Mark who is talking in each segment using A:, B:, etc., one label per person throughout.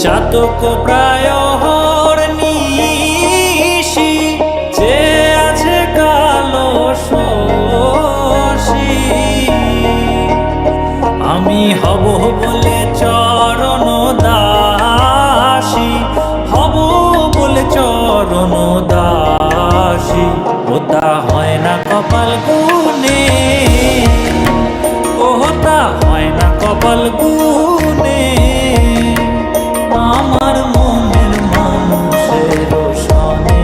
A: চাতক প্রায় নিশি যে আছে কালো শশী, আমি হব বলে চরণ দাসী, হব বলে চরণ দাসী। ওটা হয় না কপাল গুনে, ওটা হয় না কপাল গুনে। আমার মনের মানুষের সনে,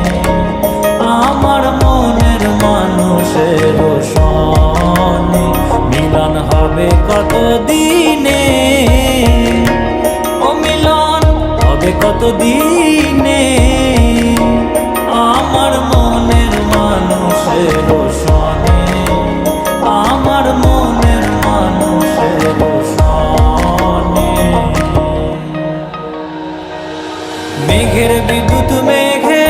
A: আমার মনের মানুষের সনে মিলন হবে কত দিনে, ও মিলন হবে কত দিনে। আমার মনের মানুষের সনে, আমার মনের মানুষের সনে। মেঘের বিদ্যুৎ মেঘে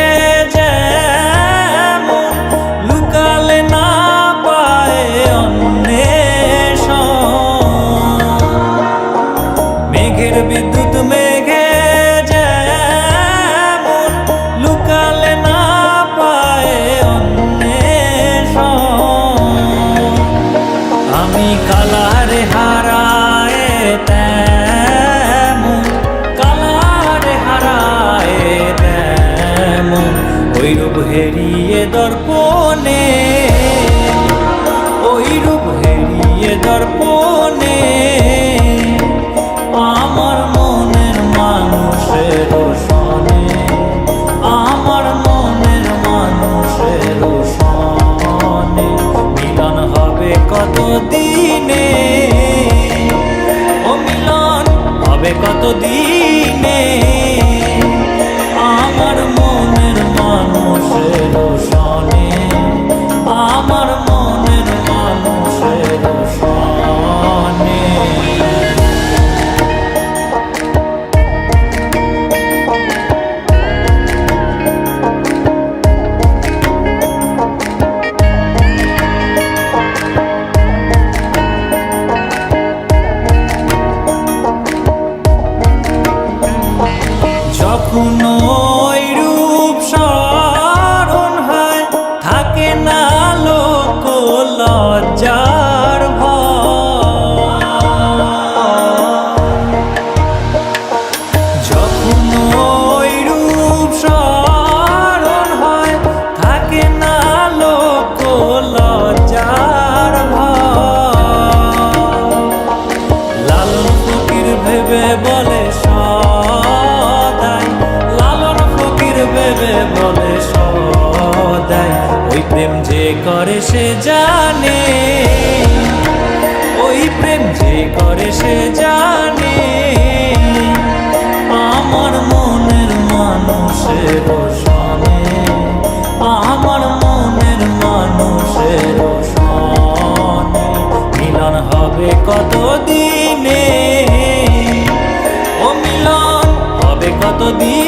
A: যেমন লুকালে না পায় অন্বেষণ, মেঘের বিদ্যুৎ মেঘে যেমন লুকালে না পায় অন্বেষণ। আমি কালারে হারায় তেমন, কালারে হারায় তেমন ওই রূপ হেরিয়ে দর্পণে, ওই রূপ হেরিয়ে দর্পণে। আমার মনের মানুষের সনে, আমার মনের মানুষের সনে মিলন হবে কত দিনে, ও মিলন হবে কত দিনে। আমার মনের মানুষের সনে, আমার মনের মানুষের সনে। যখন ওই রূপ স্মরণ হয় থাকে না লোক লজ্জার ভয়, যখন ওই রূপ স্মরণ হয় থাকে না লোক লজ্জার ভয়। লালন ফকির ভেবে বলে ভেবে বলে সদাই, ওই প্রেম যে করে সে জানে, ওই প্রেম যে করে সে জানে। আমার মনের মানুষের সনে, আমার মনের মানুষের সনে মিলন হবে কত দিনে, ও মিলন হবে কত দিন।